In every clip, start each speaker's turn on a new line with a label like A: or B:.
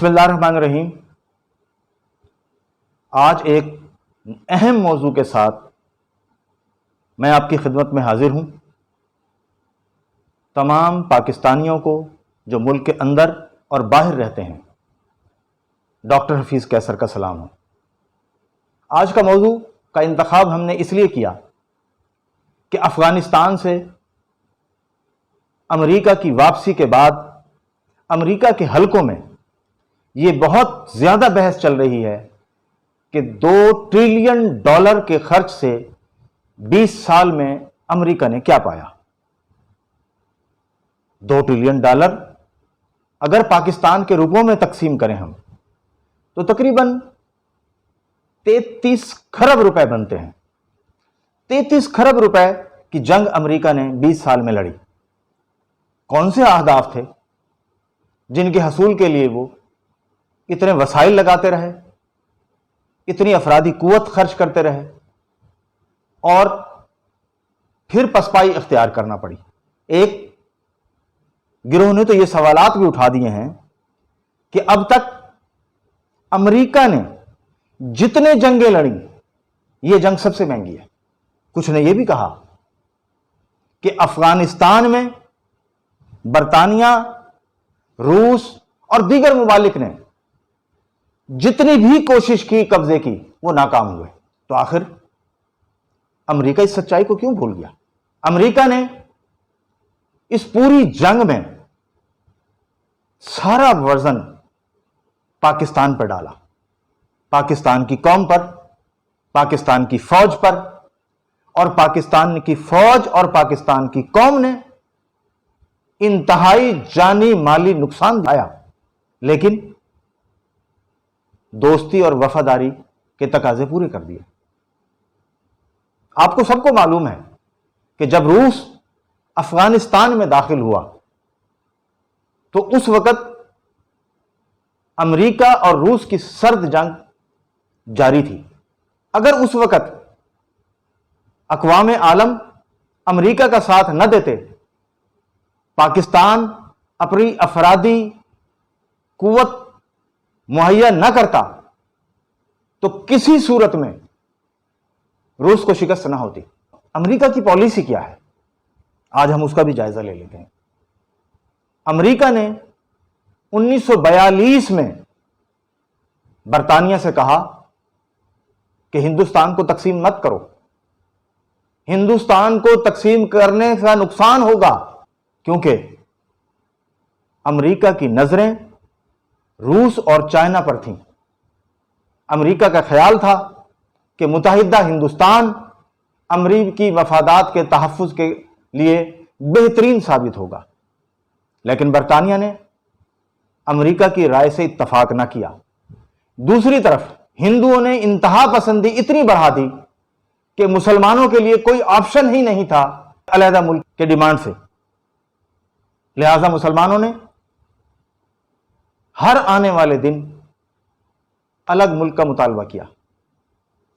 A: بسم اللہ الرحمن الرحیم۔ آج ایک اہم موضوع کے ساتھ میں آپ کی خدمت میں حاضر ہوں۔ تمام پاکستانیوں کو جو ملک کے اندر اور باہر رہتے ہیں، ڈاکٹر حفیظ قیصر کا سلام ہو۔ آج کا موضوع کا انتخاب ہم نے اس لیے کیا کہ افغانستان سے امریکہ کی واپسی کے بعد امریکہ کے حلقوں میں یہ بہت زیادہ بحث چل رہی ہے کہ $2 ٹریلین کے خرچ سے 20 سال میں امریکہ نے کیا پایا۔ $2 ٹریلین اگر پاکستان کے روپوں میں تقسیم کریں ہم تو تقریباً 33 کھرب روپے بنتے ہیں۔ 33 کھرب روپے کی جنگ امریکہ نے 20 سال میں لڑی۔ کون سے اہداف تھے جن کے حصول کے لیے وہ اتنے وسائل لگاتے رہے، اتنی افرادی قوت خرچ کرتے رہے، اور پھر پسپائی اختیار کرنا پڑی؟ ایک گروہ نے تو یہ سوالات بھی اٹھا دیے ہیں کہ اب تک امریکہ نے جتنے جنگیں لڑی یہ جنگ سب سے مہنگی ہے۔ کچھ نے یہ بھی کہا کہ افغانستان میں برطانیہ، روس اور دیگر ممالک نے جتنی بھی کوشش کی قبضے کی وہ ناکام ہوئے۔ تو آخر امریکہ اس سچائی کو کیوں بھول گیا؟ امریکہ نے اس پوری جنگ میں سارا وزن پاکستان پر ڈالا، پاکستان کی قوم پر، پاکستان کی فوج پر، اور پاکستان کی فوج اور پاکستان کی قوم نے انتہائی جانی مالی نقصان اٹھایا، لیکن دوستی اور وفاداری کے تقاضے پورے کر دیے۔ آپ کو سب کو معلوم ہے کہ جب روس افغانستان میں داخل ہوا تو اس وقت امریکہ اور روس کی سرد جنگ جاری تھی۔ اگر اس وقت اقوام عالم امریکہ کا ساتھ نہ دیتے، پاکستان اپنی افرادی قوت مہیا نہ کرتا، تو کسی صورت میں روس کو شکست نہ ہوتی۔ امریکہ کی پالیسی کیا ہے؟ آج ہم اس کا بھی جائزہ لے لیتے ہیں۔ امریکہ نے 1942 میں برطانیہ سے کہا کہ ہندوستان کو تقسیم مت کرو، ہندوستان کو تقسیم کرنے کا نقصان ہوگا، کیونکہ امریکہ کی نظریں روس اور چائنا پر تھیں۔ امریکہ کا خیال تھا کہ متحدہ ہندوستان امریکی مفادات کے تحفظ کے لیے بہترین ثابت ہوگا، لیکن برطانیہ نے امریکہ کی رائے سے اتفاق نہ کیا۔ دوسری طرف ہندوؤں نے انتہا پسندی اتنی بڑھا دی کہ مسلمانوں کے لیے کوئی آپشن ہی نہیں تھا علیحدہ ملک کے ڈیمانڈ سے۔ لہذا مسلمانوں نے ہر آنے والے دن الگ ملک کا مطالبہ کیا۔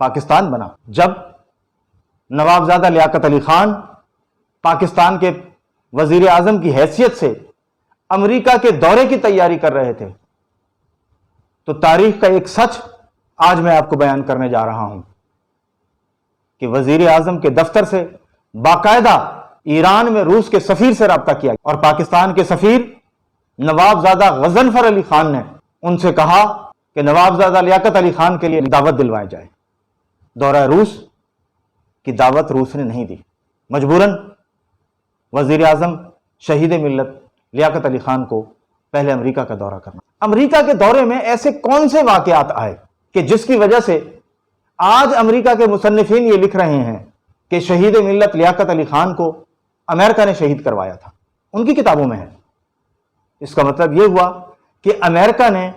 A: پاکستان بنا۔ جب نوابزادہ لیاقت علی خان پاکستان کے وزیر اعظم کی حیثیت سے امریکہ کے دورے کی تیاری کر رہے تھے، تو تاریخ کا ایک سچ آج میں آپ کو بیان کرنے جا رہا ہوں کہ وزیر اعظم کے دفتر سے باقاعدہ ایران میں روس کے سفیر سے رابطہ کیا، اور پاکستان کے سفیر نوابزادہ غضنفر علی خان نے ان سے کہا کہ نوابزادہ لیاقت علی خان کے لیے دعوت دلوائی جائے۔ دورہ روس کی دعوت روس نے نہیں دی۔ مجبوراً وزیر اعظم شہید ملت لیاقت علی خان کو پہلے امریکہ کا دورہ کرنا۔ امریکہ کے دورے میں ایسے کون سے واقعات آئے کہ جس کی وجہ سے آج امریکہ کے مصنفین یہ لکھ رہے ہیں کہ شہید ملت لیاقت علی خان کو امریکہ نے شہید کروایا تھا؟ ان کی کتابوں میں ہے۔ اس کا مطلب یہ ہوا کہ امریکہ نے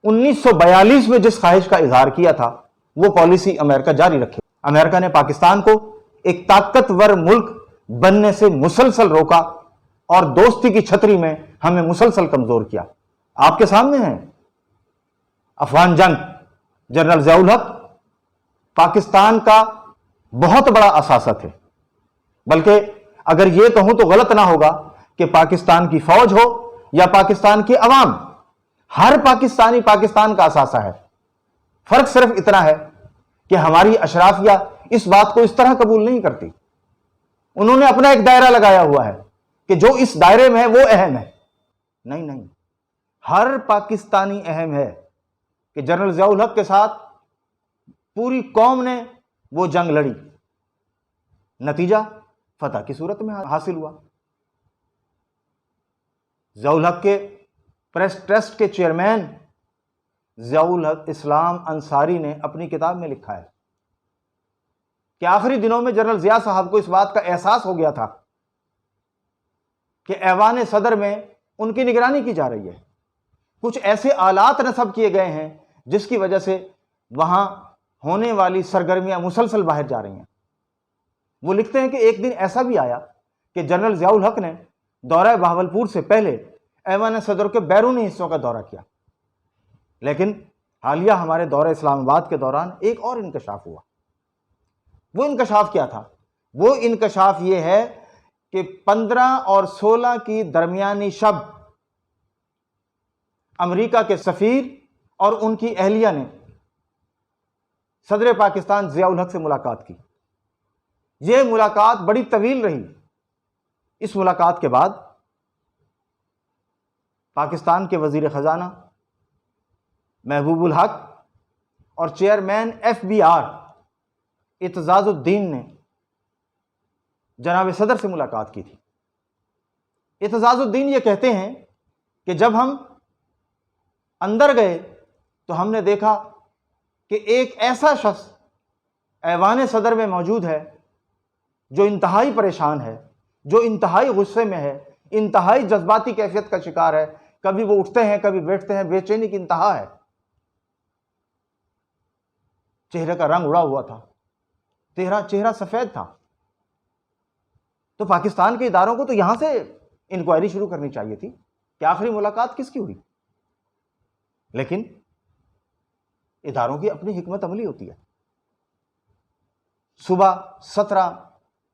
A: 1942 میں جس خواہش کا اظہار کیا تھا وہ پالیسی امریکہ جاری رکھے۔ امریکہ نے پاکستان کو ایک طاقتور ملک بننے سے مسلسل روکا اور دوستی کی چھتری میں ہمیں مسلسل کمزور کیا۔ آپ کے سامنے ہے افغان جنگ۔ جنرل ضیاء الحق پاکستان کا بہت بڑا اثاثہ تھے، بلکہ اگر یہ کہوں تو غلط نہ ہوگا کہ پاکستان کی فوج ہو یا پاکستان کی عوام، ہر پاکستانی پاکستان کا اثاثہ ہے. فرق صرف اتنا ہے کہ ہماری اشرافیہ اس بات کو اس طرح قبول نہیں کرتی. انہوں نے اپنا ایک دائرہ لگایا ہوا ہے کہ جو اس دائرے میں ہے وہ اہم ہے. نہیں، ہر پاکستانی اہم ہے کہ جنرل ضیاء الحق کے ساتھ پوری قوم نے وہ جنگ لڑی، نتیجہ فتح کی صورت میں حاصل ہوا. ضیاء الحق کے پریس ٹرسٹ کے چیئرمین ضیاء الحق اسلام انصاری نے اپنی کتاب میں لکھا ہے کہ آخری دنوں میں جنرل ضیاء صاحب کو اس بات کا احساس ہو گیا تھا کہ ایوان صدر میں ان کی نگرانی کی جا رہی ہے. کچھ ایسے آلات نصب کیے گئے ہیں جس کی وجہ سے وہاں ہونے والی سرگرمیاں مسلسل باہر جا رہی ہیں. وہ لکھتے ہیں کہ ایک دن ایسا بھی آیا کہ جنرل ضیاء الحق نے دورہ بہاولپور سے پہلے ایوان صدر کے بیرونی حصوں کا دورہ کیا، لیکن حالیہ ہمارے دورہ اسلام آباد کے دوران ایک اور انکشاف ہوا. وہ انکشاف کیا تھا؟ وہ انکشاف یہ ہے کہ 15 اور 16 کی درمیانی شب امریکہ کے سفیر اور ان کی اہلیہ نے صدر پاکستان ضیاء الحق سے ملاقات کی. یہ ملاقات بڑی طویل رہی. اس ملاقات کے بعد پاکستان کے وزیر خزانہ محبوب الحق اور چیئرمین FBR اعتزاز الدین نے جناب صدر سے ملاقات کی تھی. اعتزاز الدین یہ کہتے ہیں کہ جب ہم اندر گئے تو ہم نے دیکھا کہ ایک ایسا شخص ایوان صدر میں موجود ہے جو انتہائی پریشان ہے، جو انتہائی غصے میں ہے، انتہائی جذباتی کیفیت کا شکار ہے. کبھی وہ اٹھتے ہیں، کبھی بیٹھتے ہیں، بے چینی کی انتہا ہے. چہرے کا رنگ اڑا ہوا تھا، چہرہ سفید تھا. تو پاکستان کے اداروں کو تو یہاں سے انکوائری شروع کرنی چاہیے تھی کہ آخری ملاقات کس کی ہوئی. لیکن اداروں کی اپنی حکمت عملی ہوتی ہے. صبح 17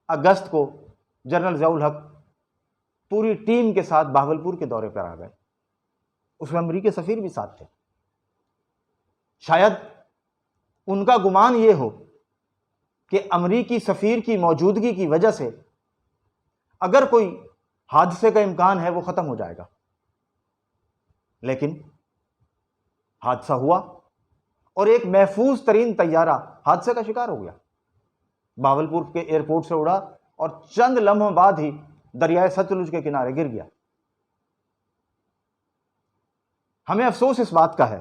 A: اگست کو جنرل ضیاء الحق پوری ٹیم کے ساتھ بہاولپور کے دورے پر آ گئے. اس میں امریکی سفیر بھی ساتھ تھے. شاید ان کا گمان یہ ہو کہ امریکی سفیر کی موجودگی کی وجہ سے اگر کوئی حادثے کا امکان ہے وہ ختم ہو جائے گا. لیکن حادثہ ہوا اور ایک محفوظ ترین طیارہ حادثے کا شکار ہو گیا. بہاولپور کے ایئرپورٹ سے اڑا اور چند لمحوں بعد ہی دریائے ستلج کے کنارے گر گیا. ہمیں افسوس اس بات کا ہے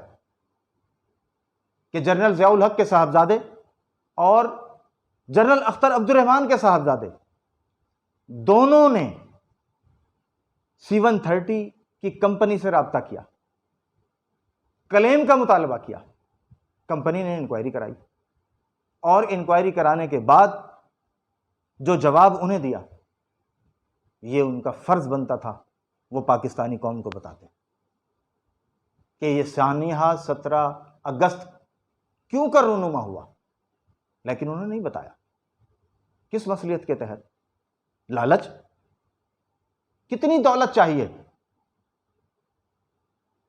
A: کہ جنرل ضیاء الحق کے صاحبزادے اور جنرل اختر عبد الرحمان کے صاحبزادے دونوں نے C-130 کی کمپنی سے رابطہ کیا، کلیم کا مطالبہ کیا. کمپنی نے انکوائری کرائی اور انکوائری کرانے کے بعد جو جواب انہیں دیا یہ ان کا فرض بنتا تھا وہ پاکستانی قوم کو بتاتے کہ یہ سانحہ 17 اگست کیوں کر رونما ہوا. لیکن انہوں نے نہیں بتایا. کس مصلحت کے تحت؟ لالچ؟ کتنی دولت چاہیے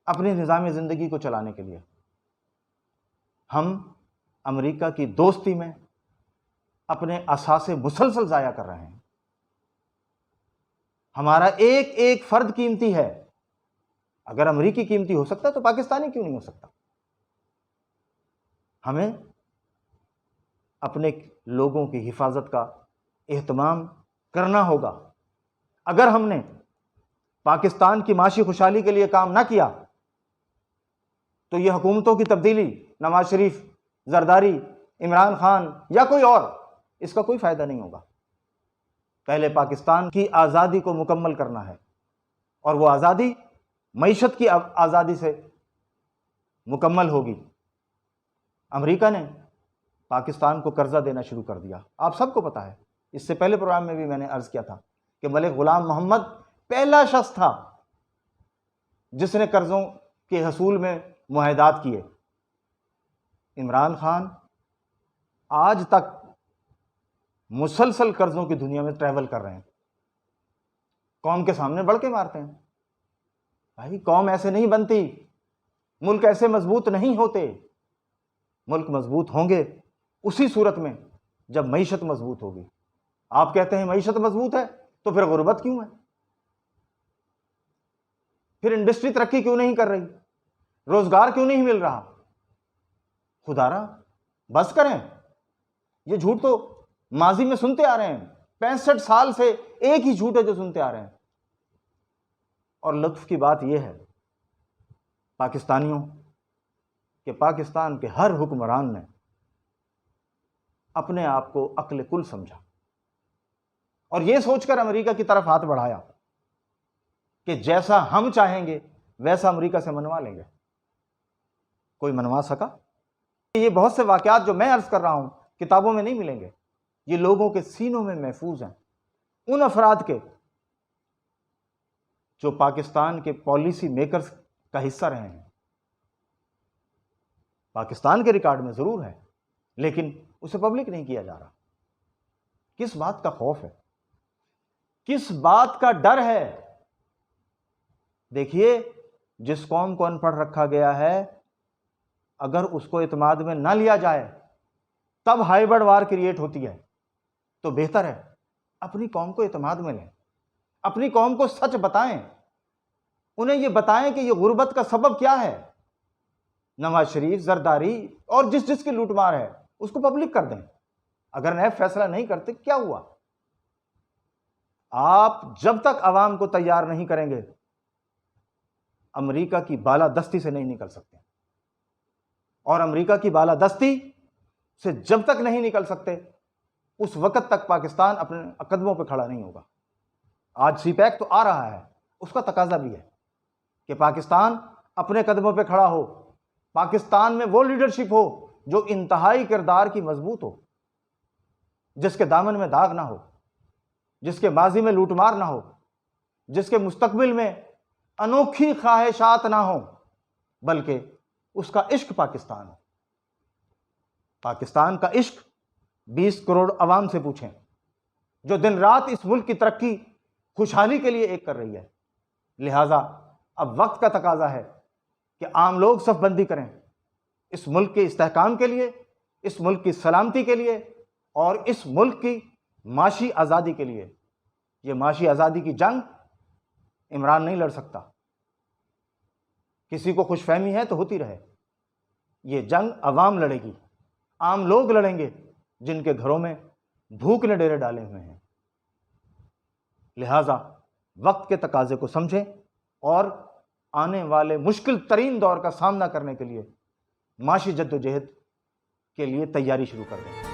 A: اپنے نظام زندگی کو چلانے کے لیے؟ ہم امریکہ کی دوستی میں اپنے اثاثے مسلسل ضائع کر رہے ہیں. ہمارا ایک ایک فرد قیمتی ہے. اگر امریکی قیمتی ہو سکتا تو پاکستانی کیوں نہیں ہو سکتا؟ ہمیں اپنے لوگوں کی حفاظت کا اہتمام کرنا ہوگا. اگر ہم نے پاکستان کی معاشی خوشحالی کے لیے کام نہ کیا تو یہ حکومتوں کی تبدیلی، نواز شریف، زرداری، عمران خان یا کوئی اور، اس کا کوئی فائدہ نہیں ہوگا. پہلے پاکستان کی آزادی کو مکمل کرنا ہے اور وہ آزادی معیشت کی آزادی سے مکمل ہوگی. امریکہ نے پاکستان کو قرضہ دینا شروع کر دیا. آپ سب کو پتہ ہے، اس سے پہلے پروگرام میں بھی میں نے عرض کیا تھا کہ ملک غلام محمد پہلا شخص تھا جس نے قرضوں کے حصول میں معاہدات کیے. عمران خان آج تک مسلسل قرضوں کی دنیا میں ٹریول کر رہے ہیں. قوم کے سامنے بڑھ کے مارتے ہیں. بھائی قوم ایسے نہیں بنتی ملک ایسے مضبوط نہیں ہوتے. ملک مضبوط ہوں گے اسی صورت میں جب معیشت مضبوط ہوگی. آپ کہتے ہیں معیشت مضبوط ہے تو پھر غربت کیوں ہے؟ پھر انڈسٹری ترقی کیوں نہیں کر رہی؟ روزگار کیوں نہیں مل رہا؟ خدارا بس کریں. یہ جھوٹ تو ماضی میں سنتے آ رہے ہیں، 65 سال سے ایک ہی جھوٹ ہے جو سنتے آ رہے ہیں. اور لطف کی بات یہ ہے پاکستانیوں کہ پاکستان کے ہر حکمران نے اپنے آپ کو عقل کل سمجھا اور یہ سوچ کر امریکہ کی طرف ہاتھ بڑھایا کہ جیسا ہم چاہیں گے ویسا امریکہ سے منوا لیں گے. کوئی منوا سکا؟ یہ بہت سے واقعات جو میں عرض کر رہا ہوں کتابوں میں نہیں ملیں گے، یہ لوگوں کے سینوں میں محفوظ ہیں، ان افراد کے جو پاکستان کے پالیسی میکرز کا حصہ رہے ہیں. پاکستان کے ریکارڈ میں ضرور ہے لیکن اسے پبلک نہیں کیا جا رہا. کس بات کا خوف ہے؟ کس بات کا ڈر ہے؟ دیکھیے، جس قوم کو ان پڑھ رکھا گیا ہے اگر اس کو اعتماد میں نہ لیا جائے تب ہائیبرڈ وار کریٹ ہوتی ہے. تو بہتر ہے اپنی قوم کو اعتماد میں لیں، اپنی قوم کو سچ بتائیں، انہیں یہ بتائیں کہ یہ غربت کا سبب کیا ہے. نواز شریف، زرداری اور جس کی لوٹ مار ہے اس کو پبلک کر دیں. اگر نیب فیصلہ نہیں کرتے کیا ہوا؟ آپ جب تک عوام کو تیار نہیں کریں گے امریکہ کی بالادستی سے نہیں نکل سکتے، اور امریکہ کی بالادستی سے جب تک نہیں نکل سکتے اس وقت تک پاکستان اپنے قدموں پہ کھڑا نہیں ہوگا. آج سی پیک تو آ رہا ہے، اس کا تقاضا بھی ہے کہ پاکستان اپنے قدموں پہ کھڑا ہو، پاکستان میں وہ لیڈرشپ ہو جو انتہائی کردار کی مضبوط ہو، جس کے دامن میں داغ نہ ہو، جس کے ماضی میں لوٹ مار نہ ہو، جس کے مستقبل میں انوکھی خواہشات نہ ہوں، بلکہ اس کا عشق پاکستان ہو. پاکستان کا عشق 20 کروڑ عوام سے پوچھیں جو دن رات اس ملک کی ترقی خوشحالی کے لیے ایک کر رہی ہے. لہٰذا اب وقت کا تقاضا ہے کہ عام لوگ صف بندی کریں اس ملک کے استحکام کے لیے، اس ملک کی سلامتی کے لیے اور اس ملک کی معاشی آزادی کے لیے. یہ معاشی آزادی کی جنگ عمران نہیں لڑ سکتا. کسی کو خوش فہمی ہے تو ہوتی رہے، یہ جنگ عوام لڑے گی، عام لوگ لڑیں گے جن کے گھروں میں بھوک نے ڈیرے ڈالے ہوئے ہیں. لہٰذا وقت کے تقاضے کو سمجھیں اور آنے والے مشکل ترین دور کا سامنا کرنے کے لیے معاشی جدوجہد کے لیے تیاری شروع کر دیں.